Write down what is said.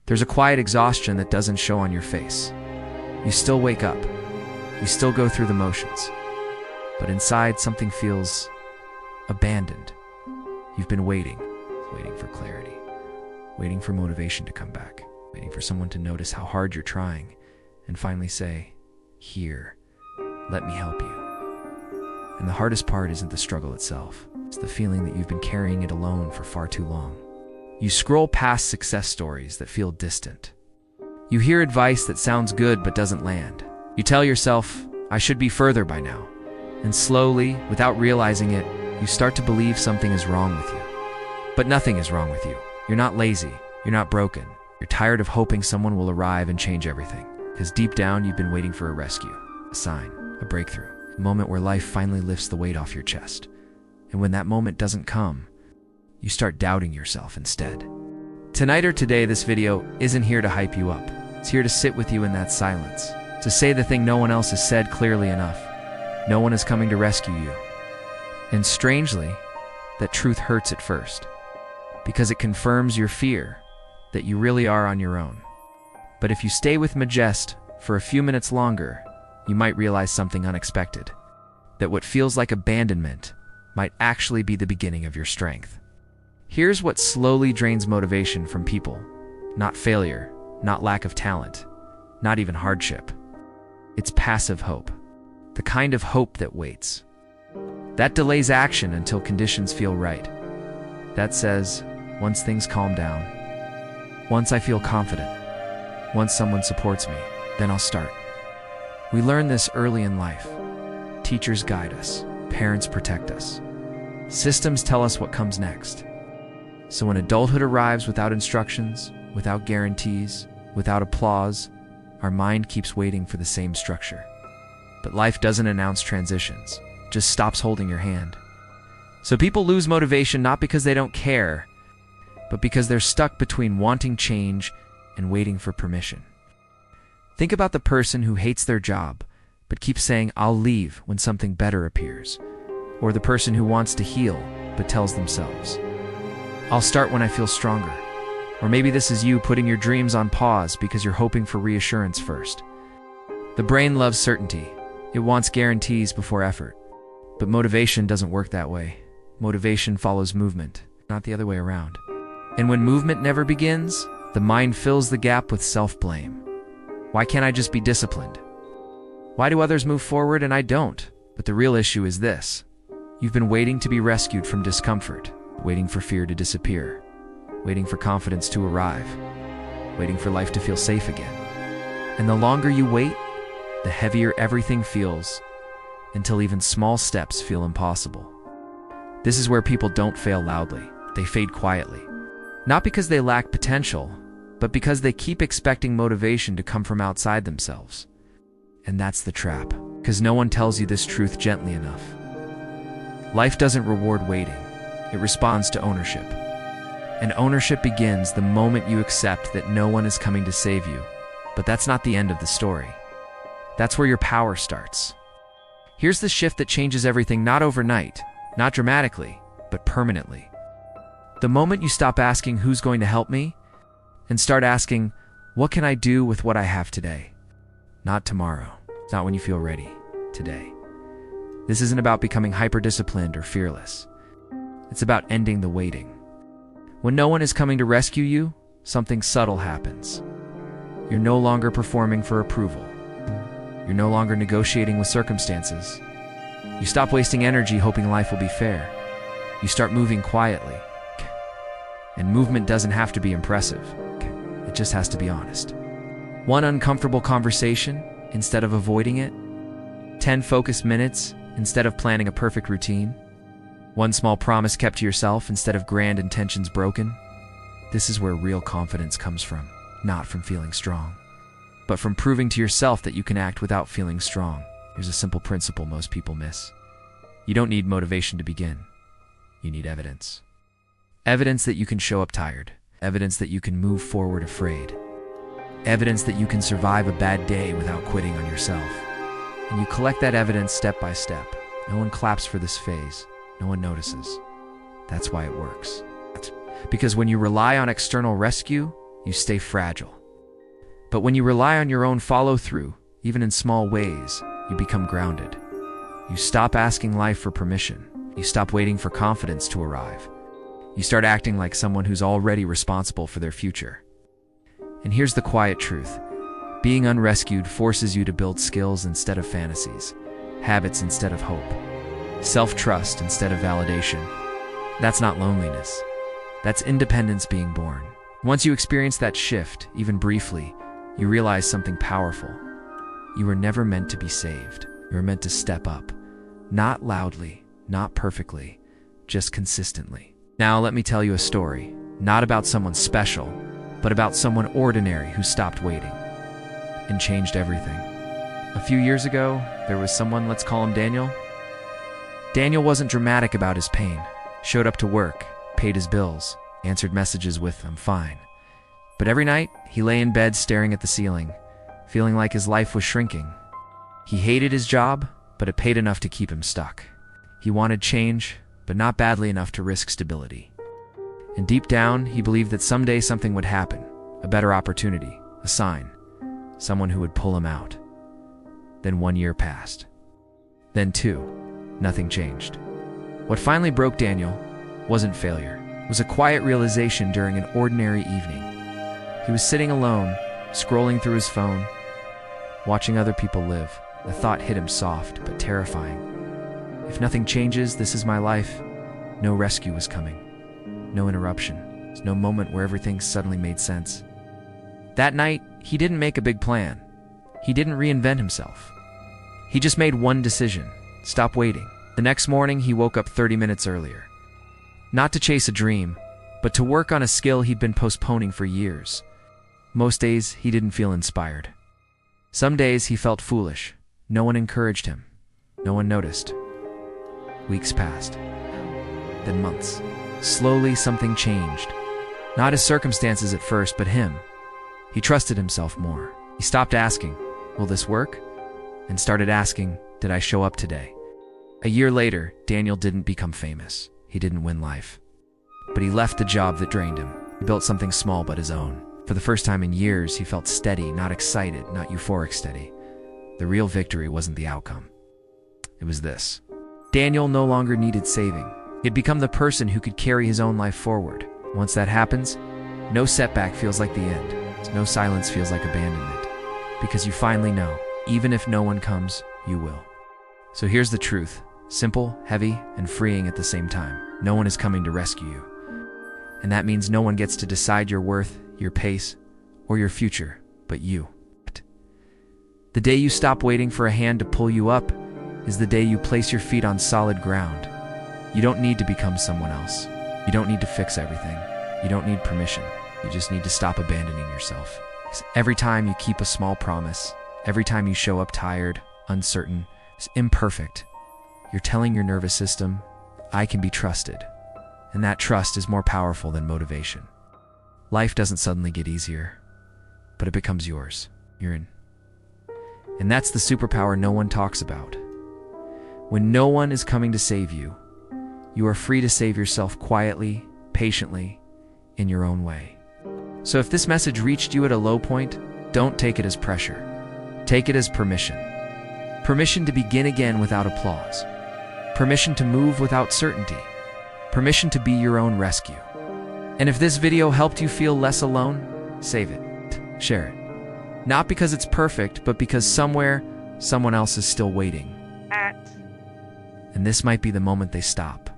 There's a quiet exhaustion that doesn't show on your face. You still wake up. You still go through the motions. But inside, something feels abandoned. You've been waiting for clarity, waiting for motivation to come back, waiting for someone to notice how hard you're trying and finally say, "Here, let me help you." And the hardest part isn't the struggle itself. It's the feeling that you've been carrying it alone for far too long. You scroll past success stories that feel distant. You hear advice that sounds good but doesn't land. You tell yourself, "I should be further by now." And slowly, without realizing it, you start to believe something is wrong with you. But nothing is wrong with you. You're not lazy. You're not broken. You're tired of hoping someone will arrive and change everything. Because deep down, you've been waiting for a rescue, a sign, a breakthrough, a moment where life finally lifts the weight off your chest. And when that moment doesn't come, you start doubting yourself instead. Tonight or today, this video isn't here to hype you up. It's here to sit with you in that silence, to say the thing no one else has said clearly enough. No one is coming to rescue you. And strangely, that truth hurts at first, because it confirms your fear that you really are on your own. But if you stay with Majest for a few minutes longer, you might realize something unexpected, that what feels like abandonment might actually be the beginning of your strength. Here's what slowly drains motivation from people. Not failure, not lack of talent, not even hardship. It's passive hope. The kind of hope that waits. That delays action until conditions feel right. That says, once things calm down, once I feel confident, once someone supports me, then I'll start. We learn this early in life. Teachers guide us, parents protect us. Systems tell us what comes next. So when adulthood arrives without instructions, without guarantees, without applause, our mind keeps waiting for the same structure. But life doesn't announce transitions, just stops holding your hand. So people lose motivation not because they don't care, but because they're stuck between wanting change and waiting for permission. Think about the person who hates their job, but keeps saying, "I'll leave" when something better appears. Or the person who wants to heal, but tells themselves, "I'll start when I feel stronger." Or maybe this is you putting your dreams on pause because you're hoping for reassurance first. The brain loves certainty. It wants guarantees before effort. But motivation doesn't work that way. Motivation follows movement, not the other way around. And when movement never begins, the mind fills the gap with self-blame. Why can't I just be disciplined? Why do others move forward and I don't? But the real issue is this. You've been waiting to be rescued from discomfort, waiting for fear to disappear, waiting for confidence to arrive, waiting for life to feel safe again. And the longer you wait, the heavier everything feels, until even small steps feel impossible. This is where people don't fail loudly. They fade quietly. Not because they lack potential, but because they keep expecting motivation to come from outside themselves. And that's the trap, because no one tells you this truth gently enough. Life doesn't reward waiting. It responds to ownership. And ownership begins the moment you accept that no one is coming to save you. But that's not the end of the story. That's where your power starts. Here's the shift that changes everything, not overnight, not dramatically, but permanently. The moment you stop asking, "Who's going to help me?" and start asking, "What can I do with what I have today?" Not tomorrow, not when you feel ready, today. This isn't about becoming hyper-disciplined or fearless. It's about ending the waiting. When no one is coming to rescue you, something subtle happens. You're no longer performing for approval. You're no longer negotiating with circumstances. You stop wasting energy hoping life will be fair. You start moving quietly. And movement doesn't have to be impressive. It just has to be honest. One uncomfortable conversation instead of avoiding it. 10 focused minutes instead of planning a perfect routine. One small promise kept to yourself instead of grand intentions broken. This is where real confidence comes from, not from feeling strong, but from proving to yourself that you can act without feeling strong. Here's a simple principle most people miss. You don't need motivation to begin. You need evidence. Evidence that you can show up tired. Evidence that you can move forward afraid. Evidence that you can survive a bad day without quitting on yourself. And you collect that evidence step by step. No one claps for this phase. No one notices. That's why it works. Because when you rely on external rescue, you stay fragile. But when you rely on your own follow-through, even in small ways, you become grounded. You stop asking life for permission. You stop waiting for confidence to arrive. You start acting like someone who's already responsible for their future. And here's the quiet truth. Being unrescued forces you to build skills instead of fantasies, habits instead of hope, self-trust instead of validation. That's not loneliness. That's independence being born. Once you experience that shift, even briefly, you realize something powerful. You were never meant to be saved. You were meant to step up. Not loudly, not perfectly, just consistently. Now let me tell you a story, not about someone special, but about someone ordinary who stopped waiting and changed everything. A few years ago, there was someone, let's call him Daniel. Daniel wasn't dramatic about his pain, showed up to work, paid his bills, answered messages with, "I'm fine." But every night, he lay in bed staring at the ceiling, feeling like his life was shrinking. He hated his job, but it paid enough to keep him stuck. He wanted change, but not badly enough to risk stability. And deep down, he believed that someday something would happen, a better opportunity, a sign, someone who would pull him out. Then 1 year passed. Then 2, nothing changed. What finally broke Daniel wasn't failure. It was a quiet realization during an ordinary evening. He was sitting alone, scrolling through his phone, watching other people live. The thought hit him soft, but terrifying. If nothing changes, this is my life. No rescue was coming. No interruption. No moment where everything suddenly made sense. That night, he didn't make a big plan. He didn't reinvent himself. He just made one decision: stop waiting. The next morning, he woke up 30 minutes earlier. Not to chase a dream, but to work on a skill he'd been postponing for years. Most days, he didn't feel inspired. Some days, he felt foolish. No one encouraged him. No one noticed. Weeks passed. Then months. Slowly, something changed. Not his circumstances at first, but him. He trusted himself more. He stopped asking, "Will this work?" and started asking, "Did I show up today?" A year later, Daniel didn't become famous. He didn't win life. But he left the job that drained him. He built something small but his own. For the first time in years, he felt steady, not excited, not euphoric steady. The real victory wasn't the outcome. It was this. Daniel no longer needed saving. He'd become the person who could carry his own life forward. Once that happens, no setback feels like the end. No silence feels like abandonment. Because you finally know, even if no one comes, you will. So here's the truth. Simple, heavy, and freeing at the same time. No one is coming to rescue you. And that means no one gets to decide your worth, your pace, or your future, but you. The day you stop waiting for a hand to pull you up is the day you place your feet on solid ground. You don't need to become someone else. You don't need to fix everything. You don't need permission. You just need to stop abandoning yourself. 'Cause every time you keep a small promise, every time you show up tired, uncertain, imperfect, you're telling your nervous system, "I can be trusted." And that trust is more powerful than motivation. Life doesn't suddenly get easier, but it becomes yours. You're in. And that's the superpower no one talks about. When no one is coming to save you, you are free to save yourself quietly, patiently, in your own way. So if this message reached you at a low point, don't take it as pressure. Take it as permission. Permission to begin again without applause. Permission to move without certainty. Permission to be your own rescue. And if this video helped you feel less alone, save it. Share it. Not because it's perfect, but because somewhere, someone else is still waiting. And this might be the moment they stop.